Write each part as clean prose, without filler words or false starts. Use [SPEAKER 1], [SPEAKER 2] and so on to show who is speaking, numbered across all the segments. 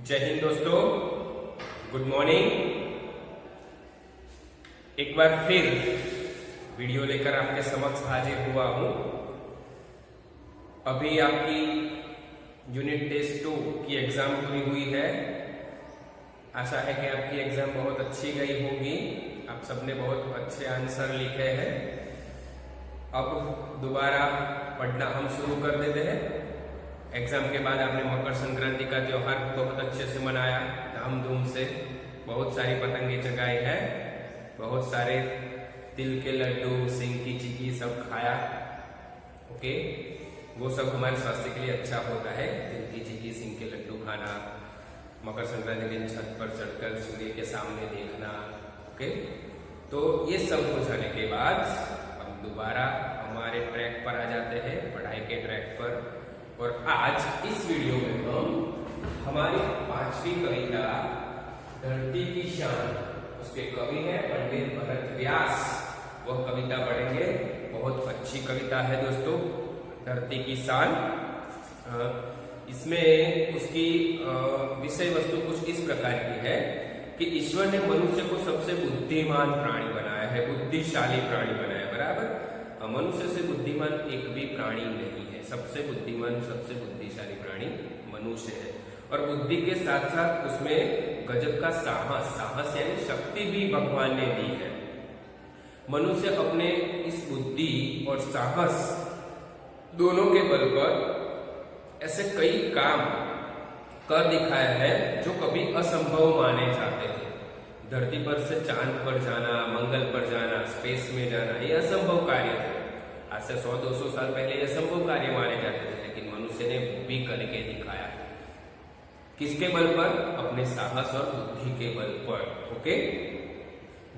[SPEAKER 1] जय हिंद दोस्तों, good morning. एक बार फिर वीडियो लेकर आपके समक्ष हाजिर हुआ हूं। अभी आपकी यूनिट टेस्ट 2 की एग्जाम पूरी हुई है। आशा है कि आपकी एग्जाम बहुत अच्छी गई होगी। आप सबने बहुत अच्छे आंसर लिखे हैं। अब दोबारा पढ़ना हम शुरू कर देते हैं। एग्जाम के बाद आपने मकर संक्रांति का त्योहार बहुत अच्छे से मनाया, धामधूम से। बहुत सारी पतंगे जगाई है, बहुत सारे तिल के लड्डू, सिंग की चिक्की सब खाया। ओके, वो सब हमारे स्वास्थ्य के लिए अच्छा होता है। तिल की चिक्की, सिंग के लड्डू खाना, मकर संक्रांति के दिन छत पर चढ़कर सूर्य के सामने देखना। ओके, तो ये सब हो जाने के बाद हम दोबारा हमारे ट्रैक पर आ जाते हैं, पढ़ाई के ट्रैक पर। और आज इस वीडियो में हम हमारी 5वीं कविता धरती की शान, उसके कवि है पंडित भरत व्यास, वह कविता पढ़ेंगे। बहुत अच्छी कविता है दोस्तों, धरती की शान। इसमें उसकी विषय वस्तु कुछ इस प्रकार की है कि ईश्वर ने मनुष्य को सबसे बुद्धिमान प्राणी बनाया है, बुद्धिशाली प्राणी बनाया है। बराबर, मनुष्य से बुद्धिमान एक भी प्राणी नहीं है। सबसे बुद्धिमान, सबसे बुद्धिशाली प्राणी मनुष्य है। और बुद्धि के साथ साथ उसमें गजब का साहस यानी शक्ति भी भगवान ने दी है। मनुष्य अपने इस बुद्धि और साहस दोनों के बल पर ऐसे कई काम कर दिखाया है जो कभी असंभव माने जाते थे। धरती पर से चांद पर जाना, मंगल पर जाना, स्पेस में जाना, ये असंभव कार्य थे। आज से 100-200 साल पहले ये असंभव कार्य माने जाते थे, लेकिन मनुष्य ने वो भी करके दिखाया। किसके बल पर? अपने साहस और बुद्धि के बल पर। ओके,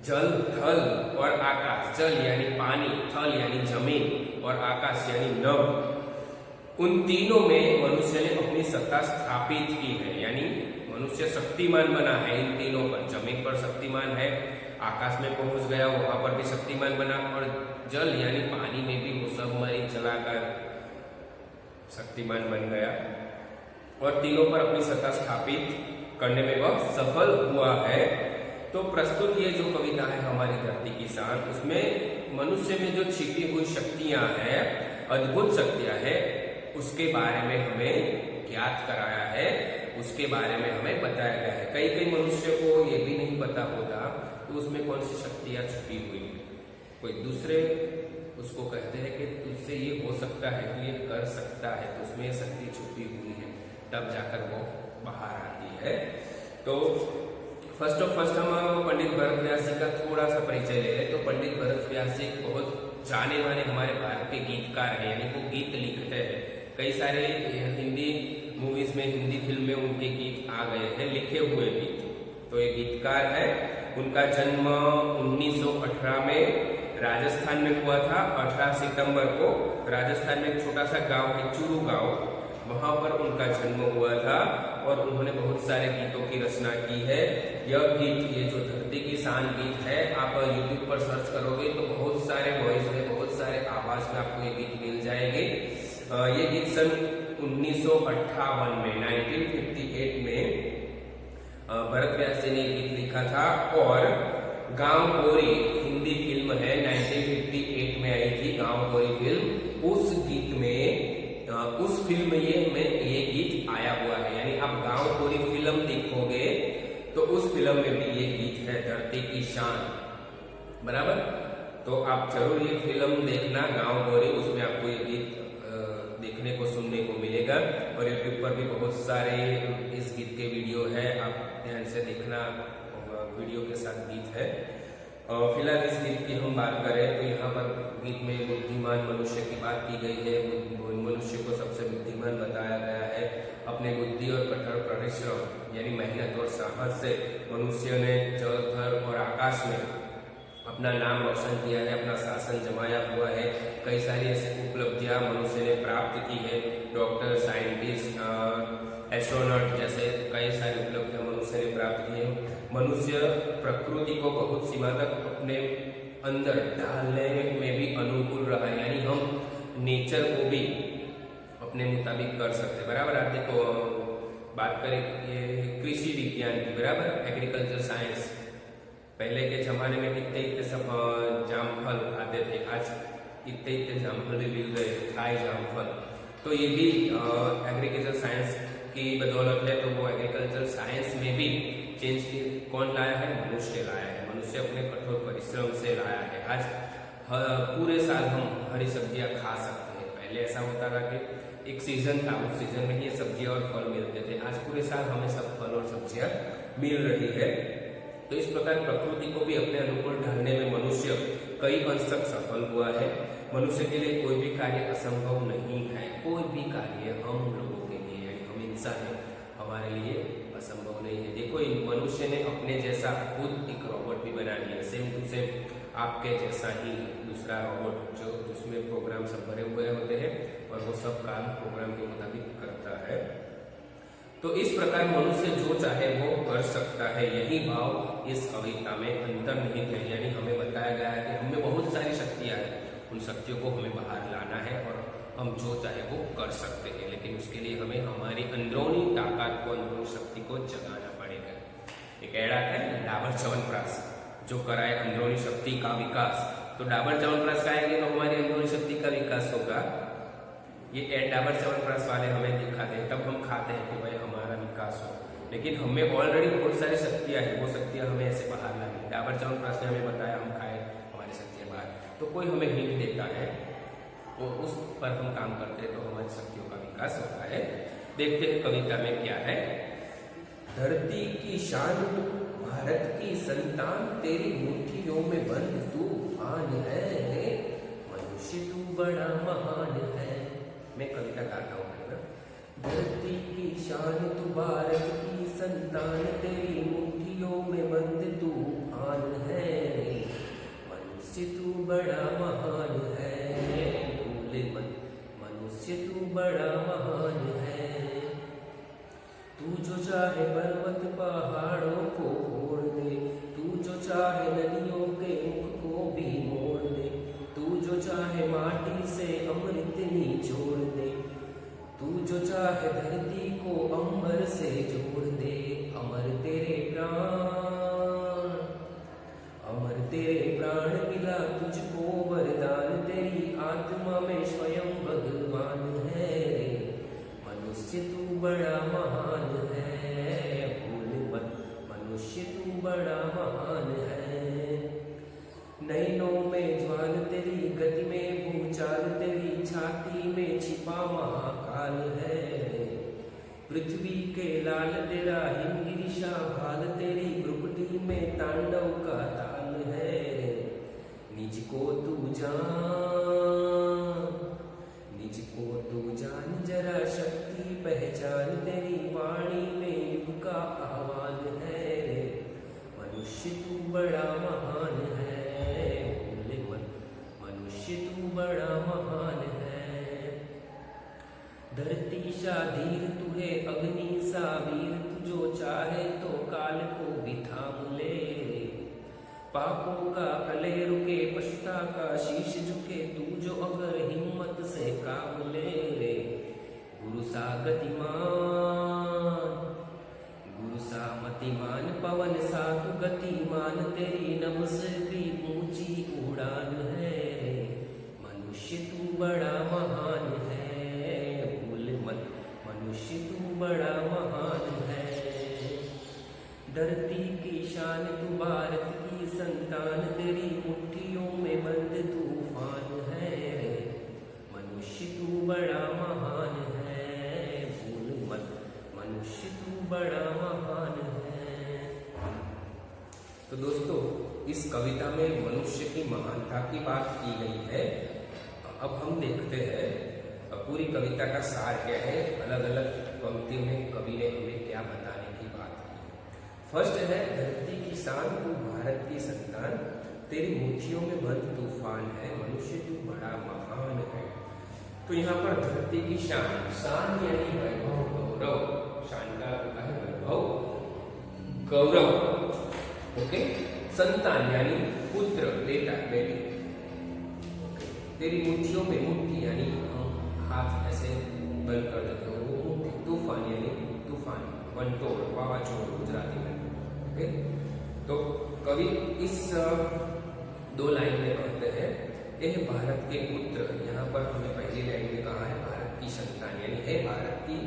[SPEAKER 1] जल, थल और आकाश। जल यानी पानी, थल यानी जमीन और आकाश यानी नभ। उन तीनों में मनुष्य ने अपनी सत्ता स्थापित की है, यानी मनुष्य शक्तिमान बना है इन तीनों पर। जमीन पर शक्तिमान है, आकाश में पहुंच गया, वहां पर भी शक्तिमान बना, और जल यानी पानी में भी वो सबमरीन चलाकर शक्तिमान बन गया। और तीनों पर अपनी सत्ता स्थापित करने में वह सफल हुआ है। तो प्रस्तुत ये जो कविता है हमारी धरती की शान, उसमें मनुष्य में जो छिपी हुई शक्तियां हैं, अद्भुत शक्तियां हैं, उसके बारे में हमें ज्ञात कराया है, उसके बारे में हमें बताया गया है। कई मनुष्य को ये भी नहीं पता होता तो उसमें कौन सी शक्तियां छुपी हुई है। कोई दूसरे उसको कहते हैं कि तुझसे ये हो सकता है, तू ये कर सकता है, तो उसमें शक्ति छुपी हुई है, तब जाकर वो बाहर आती है। तो फर्स्ट हम पंडित भरत व्यास जी का थोड़ा सा परिचय ले लें। तो पंडित भरत व्यास जी बहुत जाने माने हमारे भारत के गीतकार हैं, यानी वो गीत लिखते हैं। कई सारे हिंदी मूवीज में, हिंदी फिल्म में उनके गीत आ गए हैं, लिखे हुए गीत। तो ये गीतकार है। उनका जन्म 1918 में राजस्थान में हुआ था। 18 सितंबर को राजस्थान में एक छोटा सा गांव है, चूरू गांव, वहां पर उनका जन्म हुआ था। और उन्होंने बहुत सारे गीतों की रचना की है। यह गीत, ये जो धरती की शान गीत है, आप यूट्यूब पर सर्च करोगे तो बहुत सारे वॉइस में, बहुत सारे आवाज में आपको ये गीत मिल जाएंगे। ये गीत सन 1958 में, 1958 में भरत व्यास जी ने गीत लिखा था। और गांव गोरी हिंदी फिल्म है, 1958 में आई थी गांव गोरी फिल्म। उस गीत में, उस फिल्म में ये गीत आया हुआ है। यानी आप गांव गोरी फिल्म देखोगे तो उस फिल्म में भी ये गीत है, धरती की शान। बराबर, तो आप जरूर ये फिल्म देखना, गांव गोरी, उसमें आपको ये गीत देखने को, सुनने को मिलेगा। और यूट्यूब पर भी बहुत सारे इस गीत के वीडियो है, आप ध्यान से देखना, वीडियो के साथ गीत है। फिलहाल इस गीत की हम बात करें तो यहाँ पर गीत में बुद्धिमान मनुष्य की बात की गई है। मनुष्य को सबसे बुद्धिमान बताया गया है। अपने बुद्धि और कठोर परिश्रम यानी मेहनत और साहस से मनुष्य ने जल, थल और आकाश में अपना नाम रोशन किया है, अपना शासन जमाया हुआ है। कई सारी ऐसी उपलब्धियां मनुष्य ने प्राप्त की है। डॉक्टर, साइंटिस्ट, एस्ट्रोनॉट जैसे कई सारी उपलब्धियां मनुष्य ने प्राप्त की है। मनुष्य प्रकृति को बहुत सीमा तक अपने अंदर ढालने में भी अनुकूल रहा है, यानी हम नेचर को भी अपने मुताबिक कर सकते हैं। बराबर, आप देखो, बात करें ये कृषि विज्ञान की, बराबर, एग्रीकल्चर साइंस। पहले के जमाने में कितने इतने सब जामफल आते थे, आज इतने इतने जामफल भी मिल गए, थाई जामफल। तो ये भी एग्रीकल्चर साइंस की बदौलत है। तो वो एग्रीकल्चर साइंस में भी चेंज कौन लाया है? मनुष्य लाया है। मनुष्य अपने कठोर परिश्रम से लाया है। आज पूरे साल हम हरी सब्जियां खा सकते हैं। पहले ऐसा होता था कि एक सीजन था, उस सीजन में ये सब्जियां और फल मिलते थे। आज पूरे साल हमें सब फल और सब्जियां मिल रही है। तो इस प्रकार प्रकृति को भी अपने अनुकूल ढालने में मनुष्य कई अंश तक सफल हुआ है। मनुष्य के लिए कोई भी कार्य असंभव नहीं है। कोई भी कार्य हम लोगों के लिए, यानी हम इंसान हैं, हमारे लिए असंभव नहीं है। देखो, इन मनुष्य ने अपने जैसा खुद एक रोबोट भी बना लिया, सेम टू सेम आपके जैसा ही दूसरा रोबोट, जो जिसमें प्रोग्राम सब भरे हुए होते हैं और वो सब काम प्रोग्राम के मुताबिक करता है। तो इस प्रकार मनुष्य जो चाहे वो कर सकता है। यही भाव इस कविता में अंतर्निहित है। यानी हमें बताया गया है कि हमें बहुत सारी शक्तियां हैं, उन शक्तियों को हमें बाहर लाना है और हम जो चाहे वो कर सकते हैं। लेकिन उसके लिए हमें हमारी अंदरूनी ताकत को, अंदरूनी शक्ति को जगाना पड़ेगा। एक एड़ा है डाबर च्यवनप्राश, जो कराए अंदरूनी शक्ति का विकास। तो डाबर च्यवनप्राश खाएंगे तो हमारी अंदरूनी शक्ति का विकास होगा। ये डाबर च्यवनप्राश वाले हमें दिखाते हैं, तब हम खाते हैं कि भाई हमारा विकास हो। लेकिन हमें ऑलरेडी बहुत सारी शक्तियां हैं, वो शक्तियां हमें ऐसे बाहर लानी। डाबर च्यवनप्राश ने हमें बताया हम खाए, हमारी शक्तियां बाहर। तो कोई हमें हिंट देता है और उस पर हम काम करते हैं तो हमारी शक्तियों का विकास होता है। देखते हैं कविता में क्या है। धरती की शान तू, भारत की संतान, तेरी मुट्ठियों में बंद तूफान है, मनुष्य तू बड़ा महान है। मैं कविता गाता हूँ। धरती की शान तू, भारत की संतान, तेरी मुट्ठियों में बंद तूफान है, मनुष्य तू बड़ा महान है, भूले मत मनुष्य तू बड़ा महान है। तू जो चाहे पर्वत पहाड़ों को फोड़ दे, तू जो चाहे नदियों के मुख को भी मोड़ दे, तू जो चाहे माटी से अमृत निचोड़ दे, तू जो चाहे धरती को अंबर से जोड़ दे। अमर तेरे प्राण, अमर तेरे प्राण मिला तुझको वरदान, तेरी आत्मा में स्वयं भगवान है, मनुष्य तू बड़ा महान है, भूल मत मनुष्य तू बड़ा महान है। नैनों में ज्वाल तेरी, गति में भूचाल तेरी, छाती में छिपा महाकाल है, पृथ्वी के लाल तेरा हिमगिरिशा भाल तेरी, भ्रुकुटी में तांडव का ताल है। निज को तू जान, निज को तू जान, जरा शक्ति पहचान, तेरी वाणी में युग का आह्वान है, मनुष्य तू बड़ा महान है, मनुष्य तू बड़ा महान है। धरती शाधीर तू है, अग्नि सा वीर, तू जो चाहे तो काल को भी थाम ले, पापों का कले रुके, पशुता का शीश झुके, तू जो अगर हिम्मत से काम ले रे। गुरु सा गतिमान, गुरु सा मतिमान, पवन सा तू गतिमान, तेरी नब्ज़ भी ऊंची उड़ान है, मनुष्य तू बड़ा महान है, भूल मत मनुष्य तू बड़ा महान है। धरती की शान तू, भारत की संतान, तेरी मुट्ठियों में बंद तूफान है, मनुष्य तू बड़ा महान है, भूल मत मनुष्य तू बड़ा महान है। तो दोस्तों, इस कविता में मनुष्य की महानता की बात की गई है। अब हम देखते हैं पूरी कविता का सार क्या है, अलग अलग पंक्तियों में कवि ने हमें क्या बताने की बात की। फर्स्ट है, धरती की शान तू, भारत की संतान, तेरी मुट्ठियों में बंद तूफान है, मनुष्य तू बड़ा महान है। तो यहाँ पर धरती की शान, शान यानी वैभव गौरव, शान का होता है वैभव गौरव, ओके। संतान यानी पुत्र, बेटा, बेटी, तेरी मुट्ठियों में, मुट्ठी यानी हाथ ऐसे बंद कर देते हो, वो मुट्ठी। तूफान यानी तूफान, वंटोळ वावाझोडું गुजराती में। ओके, तो कवि इस 2 लाइन में कहते हैं, यह भारत के पुत्र, यहाँ पर हमें पहली लाइन में कहा है भारत की संतान, यानी है भारत की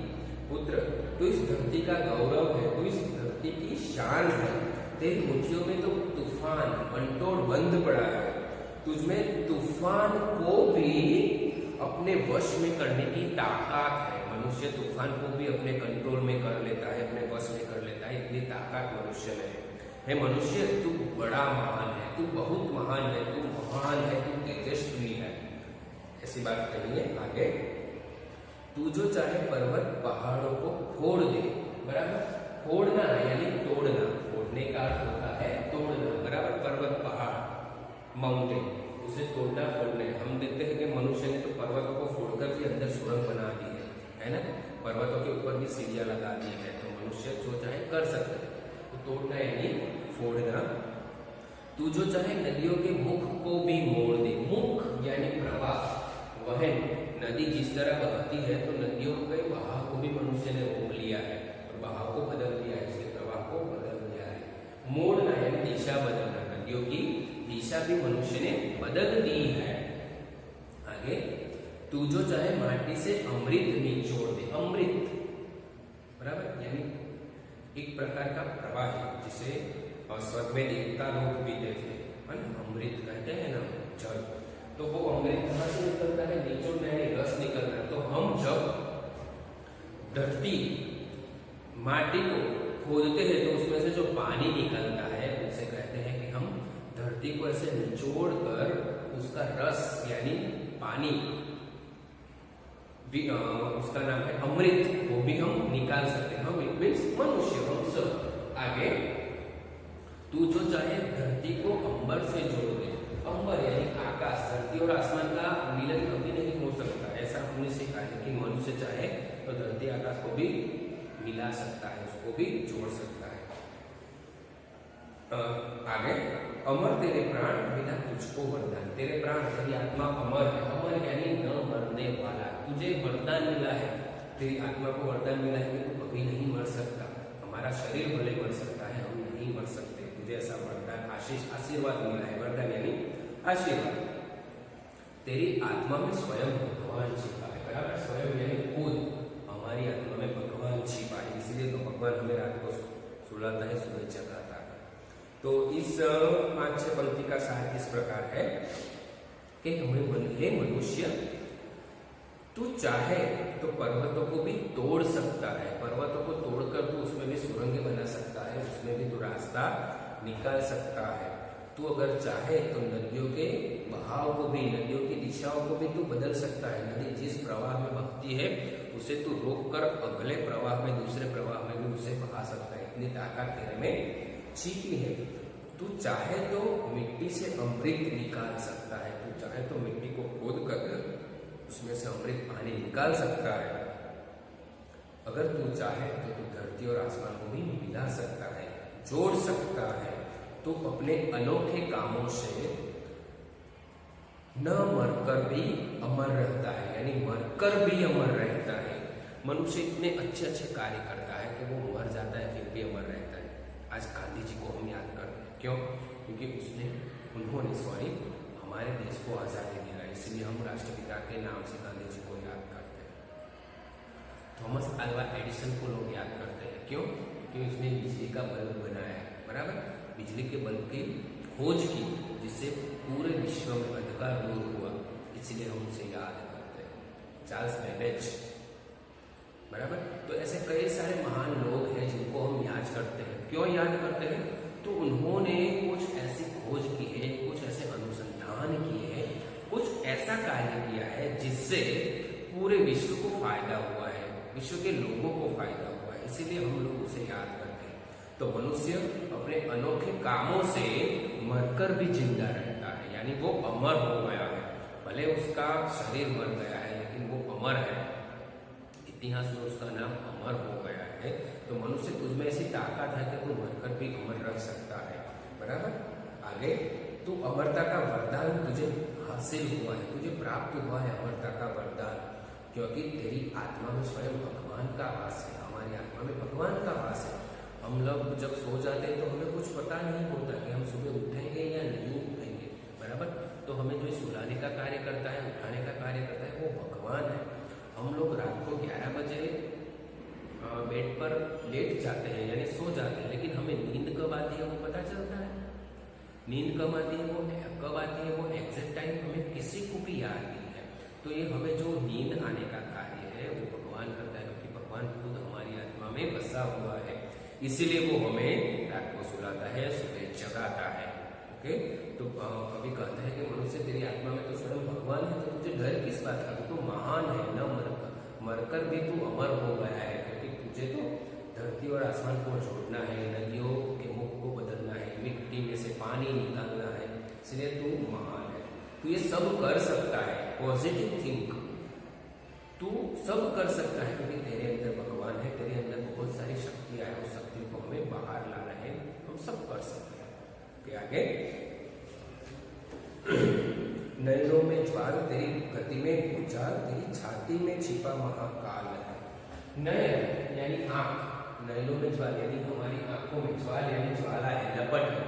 [SPEAKER 1] पुत्र, तो इस धरती का गौरव है, तो इस धरती की शान है, तेरी मुट्ठियों में तो तूफान वंटोळ बंद पड़ा है, तुझमें तूफान को भी अपने वश में करने की ताकत है। मनुष्य तूफान को भी अपने कंट्रोल में कर लेता है, अपने वश में कर लेता है, इतनी ताकत मनुष्य में है। मनुष्य, तू बड़ा महान है, तू बहुत महान है, तू महान है, तू तेजस्वी है, ऐसी बात कहिए आगे। तू जो चाहे पर्वत पहाड़ों को फोड़ दे, बराबर, फोड़ना यानी तोड़ना, फोड़ने का अर्थ होता है तोड़ना, बराबर, पर्वत पहाड़ माउंटेन, उसे तोड़ना फोड़ने। हम देखते हैं कि मनुष्य ने तो पर्वतों को फोड़कर भी अंदर सुरंग बना दी है ना, पर्वतों के ऊपर भी सीढ़ियां लगा दी है, तो मनुष्य जो चाहे कर सकते हैं, तो तोड़ना यानी फोड़ना। तू जो चाहे नदियों के मुख को भी मोड़ दे, मुख यानी प्रवाह, वहन, नदी जिस तरह बहती है तो नदियों के बहाव को भी मनुष्य ने रोक लिया है और बहाव को बदल दिया है, इसके प्रवाह को बदल दिया है। मोड़ना यानी दिशा बदलना, नदियों की दिशा भी मनुष्य ने बदल दी है। आगे, तू जो चाहे माटी से अमृत निचोड़ दे, अमृत, बराबर, यानी एक प्रकार का प्रवाह है जिसे स्वर्ग में देवता लोग पीते थे, अमृत कहते हैं ना, जल, तो वो अमृत कहाँ से निकलता है, निचोड़ना यानी रस निकलना। तो हम जब धरती माटी को खोदते हैं तो उसमें से जो पानी निकलता है उसे कहते हैं कि हम धरती को ऐसे निचोड़ कर उसका रस यानी पानी, उसका नाम है अमृत, वो भी हम निकाल सकते हैं, हम इट मीन्स मनुष्य, हम सब। आगे, तू जो चाहे धरती को अंबर से जोड़ दे, अंबर यानी आकाश, धरती और आसमान का मिलन कभी नहीं हो सकता, ऐसा हमने सीखा है कि मनुष्य चाहे तो धरती आकाश को भी मिला सकता है, उसको भी जोड़ सकता है। आगे, अमर तेरे प्राण बिना तुझको वरदान, तेरे प्राण, तेरी आत्मा अमर है, अमर यानी न मरने वाला, तुझे वरदान मिला है, तेरी आत्मा को वरदान मिला है कि तू कभी नहीं मर सकता, हमारा शरीर भले मर सकता है, हम नहीं मर सकते, तुझे ऐसा वरदान, आशीर्वाद मिला है, वरदान यानी आशीर्वाद। तेरी आत्मा में स्वयं भगवान छिपा है, बराबर, स्वयं यानी खुद, हमारी आत्मा में भगवान छिपा है, इसलिए तो भगवान हमें रात को सुलाता है, सुबह जगाता है। तो इस 5-6 पंक्ति का सार इस प्रकार है कि हमें हे मनुष्य, तू चाहे तो पर्वतों को भी तोड़ सकता है, पर्वतों को तोड़कर तू उसमें भी सुरंग बना सकता है, उसमें भी तू रास्ता निकाल सकता है। तू अगर चाहे तो नदियों के बहाव को भी, नदियों की दिशाओं को भी तू बदल सकता है, नदी जिस प्रवाह में बहती है उसे तू रोककर अगले प्रवाह में, दूसरे प्रवाह में भी उसे बहा सकता है, इतनी ताकत तेरे में छिपी है। तू चाहे तो मिट्टी से अमृत निकाल सकता है, तू चाहे तो मिट्टी को खोद कर उसमें से अमृत पानी निकाल सकता है। अगर तू चाहे तो तू धरती और आसमान को भी मिला सकता है, जोड़ सकता है। तू अपने अनोखे कामों से न मरकर भी अमर रहता है, यानी मरकर भी अमर रहता है। मनुष्य इतने अच्छे अच्छे कार्य करता है कि वो मर जाता है फिर भी अमर रहता है। आज गांधी जी को हम याद करते हैं, क्यों? क्योंकि उन्होंने हमारे देश को आज़ादी दिलाई, इसलिए हम राष्ट्रपिता के नाम से गांधी जी को याद करते हैं। थॉमस अल्वा एडिसन को लोग याद करते हैं, क्यों? क्योंकि उसने बिजली का बल्ब बनाया है, बराबर, बिजली के बल्ब की खोज की, जिससे पूरे विश्व में अंधकार दूर हुआ, इसलिए हम उसे याद करते हैं। चार्ल्स बेबेज, बराबर। तो ऐसे कई सारे महान लोग हैं जिनको हम याद करते हैं। क्यों याद करते हैं? तो उन्होंने कुछ ऐसी खोज की है, कुछ ऐसे अनुसंधान किए हैं, कुछ ऐसा कार्य किया है जिससे पूरे विश्व को फायदा हुआ है, विश्व के लोगों को फायदा हुआ है, इसीलिए हम लोग उसे याद करते हैं। तो मनुष्य अपने अनोखे कामों से मरकर भी जिंदा रहता है, यानी वो अमर हो गया है। भले उसका शरीर मर गया है लेकिन वो अमर है, इतिहास में उसका नाम अमर हो गया है। तो मनुष्य तुझमें ऐसी ताकत है कि तू मरकर भी अमर रह सकता है, बराबर। आगे, तू अमरता का वरदान तुझे हासिल हुआ है, तुझे प्राप्त हुआ है अमरता का वरदान, क्योंकि तेरी आत्मा में स्वयं भगवान का वास है। हमारी आत्मा में भगवान का वास है। हम लोग जब सो जाते हैं तो हमें कुछ पता नहीं होता कि हम सुबह उठेंगे या नहीं उठेंगे, बराबर। तो हमें जो सुलाने का कार्य करता है, उठाने का कार्य करता है, वो भगवान है। हम लोग रात को 11 बजे बेड पर लेट जाते हैं यानी सो जाते हैं, लेकिन हमें नींद कब आती है वो पता चलता है। नींद कब आती है, वो कब आती है, वो एग्जैक्ट टाइम हमें किसी को भी याद नहीं है। तो ये हमें जो नींद आने का कार्य है वो भगवान करता है, क्योंकि भगवान खुद हमारी आत्मा में बसा हुआ है, इसीलिए वो हमें रात को सुलाता है, सुबह जगाता है। ओके, तो कभी कहते हैं कि मनुष्य तेरी आत्मा में तो स्वयं भगवान है, तो तुझे डर किस बात का, तू तो महान है, न मरकर भी तू अमर हो गया है, क्योंकि तुझे तो धरती और आसमान को जोड़ना है, नदियों के मुख को बदलना है, मिट्टी में से पानी निकालना है, इसलिए तू महान है। तू ये सब कर सकता है, पॉजिटिव थिंक, तू सब कर सकता है, क्योंकि तेरे अंदर भगवान है, तेरे अंदर बहुत सारी शक्तियां हैं, उस शक्ति को हमें बाहर लाना है, हम सब कर सकते हैं। ओके, आगे नयनों में ज्वाल तेरी गति में भूचाल, तेरी छाती में छिपा महाकाल है। नयन यानी आंख, नयनों में ज्वाल यानी हमारी आंखों में, ज्वाल यानी ज्वाला है, लपट है।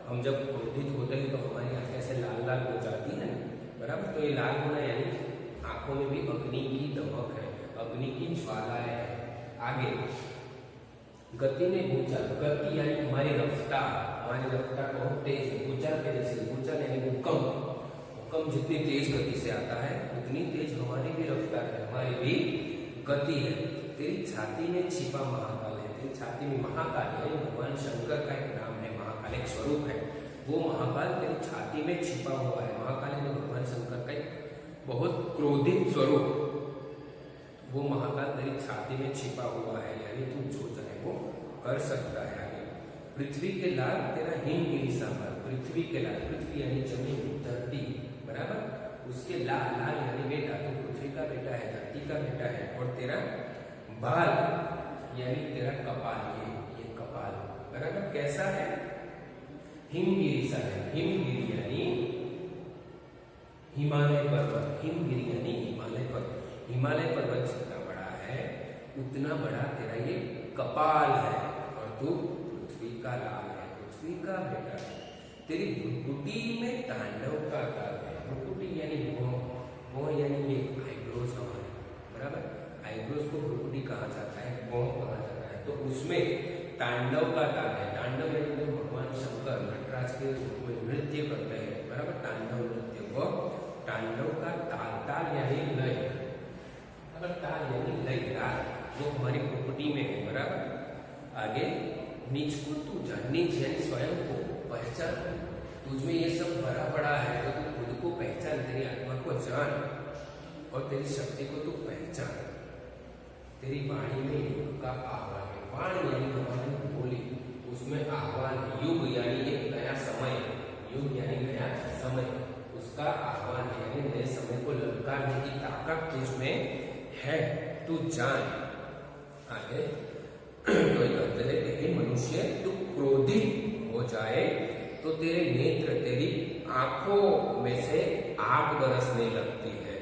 [SPEAKER 1] हम जब क्रोधित होते हैं तो हमारी आंखें ऐसे लाल लाल हो जाती है, बराबर। तो ये लाल होना यानी आंखों में भी अग्नि की दमक है, अग्नि की ज्वाला है। आगे गति में भूचाल, गति यानी हमारी रफ्तार, हमारी रफ्तार बहुत तेज है। भूचाल के जैसे, भूचाल यानी भूकंप, भूकंप जितनी तेज गति से आता है उतनी तेज हमारी भी रफ्तार है, हमारी भी गति है। तेरी छाती में छिपा महाकाल है, तेरी छाती में महाकाल है, भगवान शंकर का एक नाम है, महाकाल एक स्वरूप है, वो महाकाल तेरी छाती में छिपा हुआ है। महाकाल है भगवान शंकर का एक बहुत क्रोधित स्वरूप, वो महाकाल तेरी छाती में छिपा हुआ है, यानी तू जो चाहे वो कर सकता है। आगे पृथ्वी के लाल तेरा हिमगिरी सांभर, पृथ्वी के लाल, पृथ्वी यानी जमीन, धरती, बराबर, उसके लाल, लाल यानी बेटा, तो पृथ्वी का बेटा है, धरती का बेटा है। और तेरा बाल यानी तेरा कपाल, ये कपाल, बराबर, कैसा है, हिमगिरी सा है। हिमगिरी यानी हिमालय पर्वत, हिमगिरी यानी हिमालय पर्वत, हिमालय पर्वत जितना बड़ा है उतना बड़ा तेरा ये कपाल है, और तू पृथ्वी का लाल है, पृथ्वी का बेटा है। तेरी भ्रुकुटी में तांडव का काल है, भ्रुकुटी यानी भौं यानी ये आईब्रोज हमारे, बराबर, आईब्रोज को भ्रुकुटी कहा जाता है, भौं कहा जाता है, तो उसमें तांडव का ताल है। तांडव यानी भगवान शंकर नटराज के रूप में नृत्य करते हैं, बराबर, तांडव नृत्य, वो तांडव का ताल, ताल यानी लय, अगर ताल यानी लय, राग, वो हमारी प्रकृति में है, बराबर। आगे नीच को तू जान, नीच यानी स्वयं को पहचान, तुझमें ये सब भरा पड़ा है तो तू खुद को पहचान, तेरी आत्मा को जान और तेरी शक्ति को तू पहचान। तेरी वाणी में युग का आह्वान है, वाणी यानी हमारी बोली, उसमें आह्वान है, युग यानी एक नया समय, युग यानी नया समय, उसका आह्वान यानी नए समय को ललकारने की ताकत तुझमें है, तू जान। आगे तो कहते हैं कि मनुष्य तू क्रोधित हो जाए तो तेरे नेत्र, तेरी आंखों में से आग बरसने लगती है।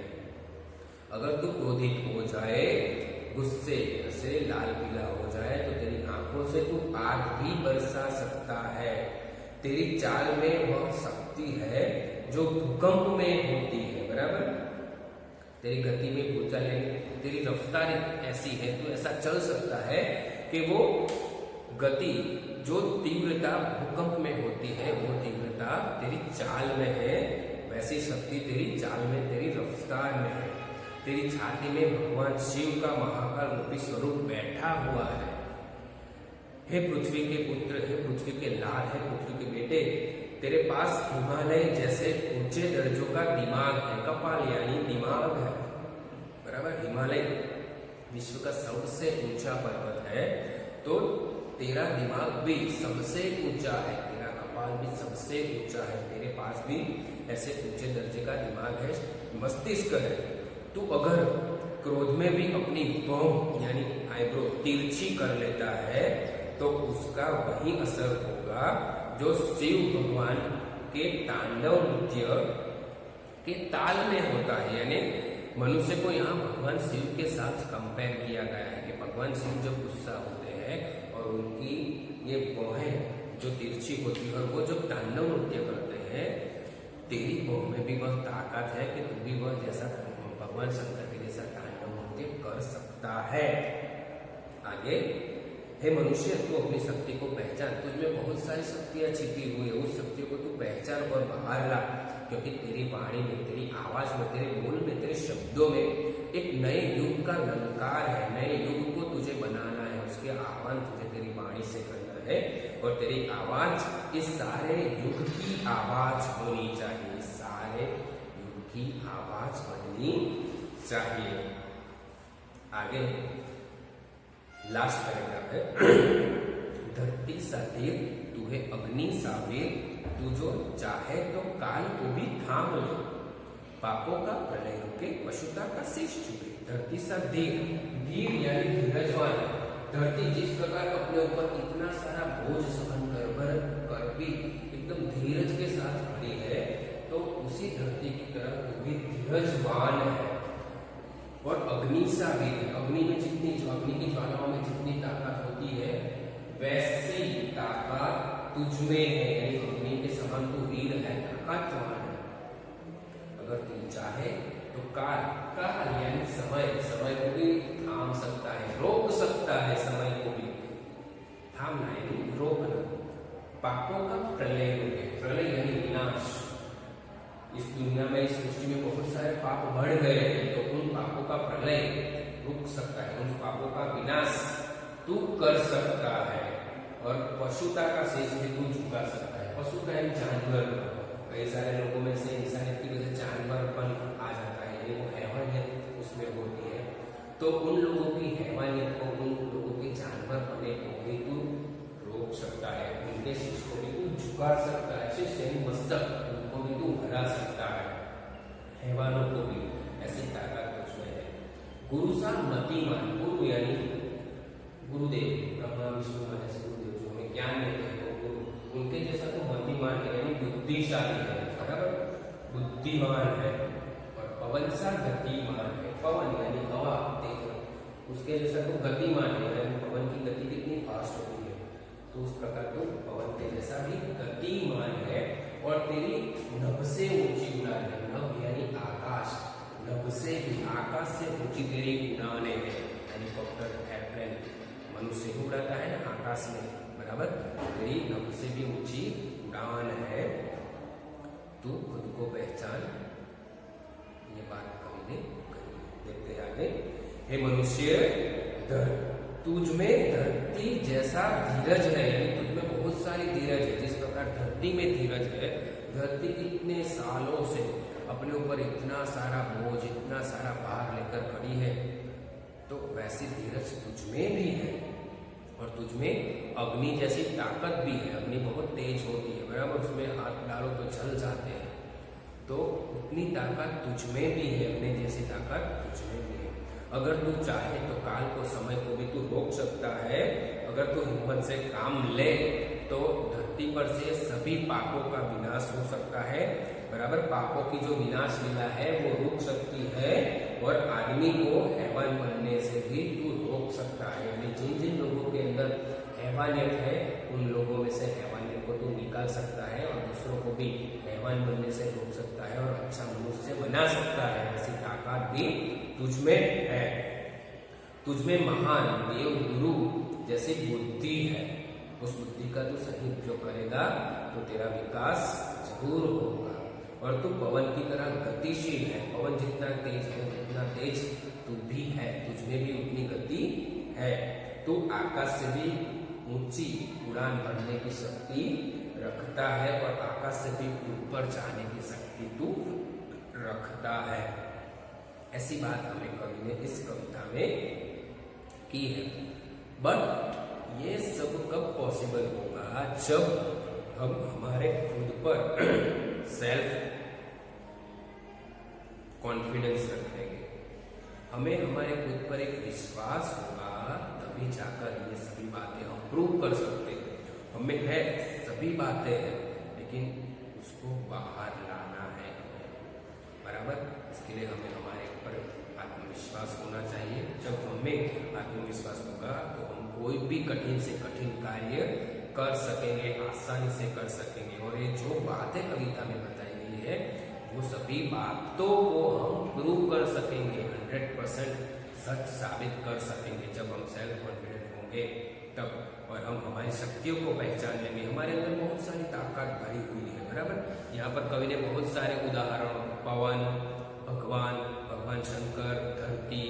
[SPEAKER 1] अगर तू क्रोधित हो जाए, गुस्से से लाल पीला हो जाए, तो तेरी आंखों से तू आग भी बरसा सकता है। तेरी चाल में वह शक्ति है जो भूकंप में होती है, बराबर। तेरी गति में भूचाल यानी तेरी रफ्तार ऐसी है, तो ऐसा चल सकता है कि वो गति जो तीव्रता भूकंप में होती है वो तीव्रता तेरी चाल में है, वैसी शक्ति तेरी चाल में, तेरी रफ्तार में है। तेरी छाती में भगवान शिव का महाकाल रूपी स्वरूप बैठा हुआ है। हे पृथ्वी के पुत्र, हे पृथ्वी के लाल, हे पृथ्वी के बेटे, तेरे पास हिमालय जैसे ऊंचे दर्जों का दिमाग है, कपाल यानी दिमाग है, बराबर। हिमालय विश्व का सबसे ऊंचा पर्वत है, तो तेरा दिमाग भी सबसे ऊंचा है, तेरा कपाल भी सबसे ऊंचा है, तेरे पास भी ऐसे ऊंचे दर्जे का दिमाग है, मस्तिष्क है। तू अगर क्रोध में भी अपनी भौं यानी आईब्रो तिरछी कर लेता है तो उसका वही असर होगा जो शिव भगवान के तांडव नृत्य के ताल में होता है, यानी मनुष्य को यहाँ भगवान शिव के साथ कंपेयर किया गया है कि भगवान शिव जब गुस्सा होते हैं और उनकी ये भौहें जो तिरछी होती है और वो जब तांडव नृत्य करते हैं, तेरी भौह में भी वह ताकत है कि तू भी वह जैसा भगवान शंकर के जैसा तांडव नृत्य कर सकता है। आगे, हे मनुष्य तू अपनी शक्ति को पहचान, तुझमें बहुत सारी शक्तियां छिपी हुई है, उस शक्तियों को तू पहचान और बाहर ला, क्योंकि तेरी वाणी में, तेरी आवाज में, तेरे बोल में, तेरे शब्दों में एक नए युग का ललकार है, नए युग को तुझे बनाना है, उसके आह्वान तुझे तेरी वाणी से करना है और तेरी आवाज इस सारे युग की आवाज होनी चाहिए, इस सारे युग की आवाज बननी चाहिए। आगे लास्ट पैराग्राफ है, धरती सा देव तू है अग्नि सा वीर, तू जो चाहे तो काल को भी थाम ले, पापों का प्रलय रुके, पशुता का शेष चुके। धरती सा देव, वीर यानी धीरजवान, धरती जिस प्रकार अपने ऊपर इतना सारा बोझ सहन कर भी एकदम धीरज के साथ खड़ी है, तो उसी धरती की तरह तू भी धीरजवान है। और अग्नि सा वीर, अग्नि में जितनी, अग्नि की ज्वालाओं में जितनी ताकत होती है, वैसी ताकत तुझमें है, यानी अग्नि के समान तू वीर है, ताकतवान है। अगर तू चाहे तो काल यानी समय को भी थाम सकता है, रोक सकता है, समय को भी थामना यानी रोकना। पापों का प्रलय रोके, प्रलय यानी विनाश। इस दुनिया में, इस सृष्टि में बहुत सारे पाप बढ़ गए हैं, तो उन पापों का प्रलय रुक सकता है, उन पापों का विनाश तू कर सकता है। और पशुता का शेष भी तू झुका सकता है। पशुता यानी जानवर, कई सारे लोगों में से इंसानियत की वजह से जानवरपन आ जाता है, यानी वो हैवानियत उसमें होती है, तो उन लोगों की हैवानियत को, उन लोगों के जानवरपने को भी तू रोक सकता है, उनके शीश को भी तू झुका सकता है, शीश यानी मस्तक, उनको भी तू हरा सकता है, हैवानों को भी, ऐसी ताकत तुझमें है। गुरु सा मतिमान, गुरु यानी गुरुदेव, ब्रह्मा विष्णु महेश गुरुदेव जो हमें ज्ञान देते हैं, तो गुरु, उनके जैसा तो मतिमान है यानी बुद्धिशाली है, बराबर, बुद्धिमान है। और पवन सा गतिमान है, पवन यानी हवा तेज, उसके जैसा तो गतिमान है, यानी पवन की गति कितनी फास्ट होती है, तो उस प्रकार तो पवन के जैसा भी गतिमान है। और तेरी नभ से ऊंची उड़ान है, नभ यानी आकाश, नभ से भी, आकाश से ऊंची तेरी उड़ाने हैं, हेलीकॉप्टर, एयरप्लेन, मनुष्य ही उड़ाता है ना आकाश में, बराबर, तेरी नभ से भी ऊंची उड़ान है, तू खुद को पहचान। ये बात कवि ने कही। देखते हैं आगे, हे मनुष्य तुझमें धरती जैसा धीरज है, यानी तुझमें बहुत सारी धीरज है, जिस प्रकार धरती में धीरज है, धरती इतने सालों से अपने ऊपर इतना सारा बोझ, इतना सारा भार लेकर खड़ी है, तो वैसी धीरज तुझमें भी है। और तुझमें अग्नि जैसी ताकत भी है, अग्नि बहुत तेज होती है, बराबर, उसमें हाथ डालो तो जल जाते हैं, तो उतनी ताकत तुझमें भी है, अग्नि जैसी ताकत तुझमें भी है। अगर तू चाहे तो काल को, समय को भी तू रोक सकता है, अगर तू हिम्मत से काम ले तो धरती पर से सभी पापों का विनाश हो सकता है, बराबर, पापों की जो विनाश लीला है वो रुक सकती है, और आदमी को हैवान बनने से भी तू रोक सकता है, यानी जिन जिन लोगों के अंदर हैवानियत है, उन लोगों में से हैवानियत को तू निकाल सकता है, और दूसरों को भी हैवान बनने से रोक सकता है, और अच्छा मनुष्य बना सकता है, ऐसी ताकत भी तुझमें है। तुझमें महान देव गुरु जैसी बुद्धि है, उस बुद्धि का तू सही उपयोग करेगा तो तेरा विकास जरूर होगा। और तू पवन की तरह गतिशील है, पवन जितना तेज है उतना तेज तू भी है, तुझमें भी उतनी गति है। तू आकाश से भी ऊंची उड़ान भरने की शक्ति रखता है, और आकाश से भी ऊपर जाने की शक्ति तू रखता है। ऐसी बात हमें कवि ने इस कविता में की है। बट ये सब कब पॉसिबल होगा, जब हम हमारे खुद पर सेल्फ कॉन्फिडेंस रखेंगे, हमें हमारे खुद पर एक विश्वास होगा, तभी जाकर ये सभी बातें हम प्रूव कर सकते हैं। हमें है, सभी बातें हैं, लेकिन उसको बाहर लाना है हमें, बराबर। बराबर। इसके लिए हमें हमारे ऊपर आत्मविश्वास होना चाहिए। जब हमें आत्मविश्वास होगा तो हम कोई भी कठिन से कठिन कार्य कर सकेंगे, आसानी से कर सकेंगे। और ये जो बातें कविता में बताई गई है वो सभी बातों को हम प्रूव कर सकेंगे, 100% सच साबित कर सकेंगे जब हम सेल्फ कॉन्फिडेंट होंगे तब। और हम हमारी शक्तियों को पहचान लेंगे। हमारे अंदर बहुत सारी ताकत भरी हुई है, बराबर। यहाँ पर कवि ने बहुत सारे उदाहरण, पवन, भगवान शंकर, धरती,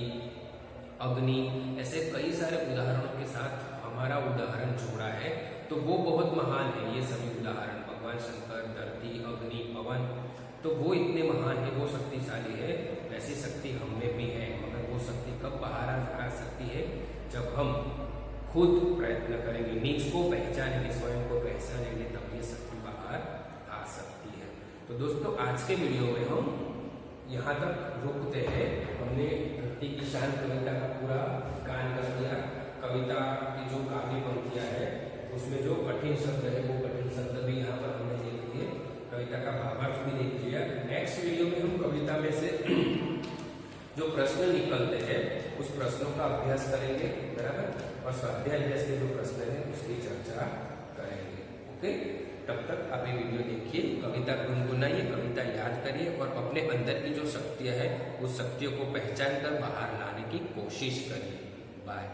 [SPEAKER 1] अग्नि, ऐसे कई सारे उदाहरणों के साथ हमारा उदाहरण जोड़ा है। तो वो बहुत महान है, ये सभी उदाहरण, भगवान शंकर, धरती, अग्नि, पवन, तो वो इतने महान है, वो शक्तिशाली है। वैसी शक्ति हम में भी है, मगर वो शक्ति कब बाहर आ सकती है? जब हम खुद प्रयत्न करेंगे, निज को पहचानेंगे, स्वयं को पहचानेंगे, तब ये शक्ति बाहर आ सकती है। तो दोस्तों आज के वीडियो में हम यहाँ तक रुकते हैं। हमने धरती की शान कविता का पूरा गान कर दिया। कविता की जो काव्य पंक्तियां है उसमें जो कठिन शब्द है वो कठिन शब्द भी यहाँ पर हमने देख लिए, कविता का भावार्थ भी देख लिया। नेक्स्ट वीडियो में हम कविता में से जो प्रश्न निकलते हैं उस प्रश्नों का अभ्यास करेंगे, बराबर। और स्वाध्याय अभ्यास के जो प्रश्न है उसकी चर्चा करेंगे। ओके, तब तक आप ये वीडियो देखिए, कविता गुनगुनाइए, कविता याद करिए और अपने अंदर की जो शक्तियां है उस शक्तियों को पहचान कर बाहर लाने की कोशिश करिए। बाय।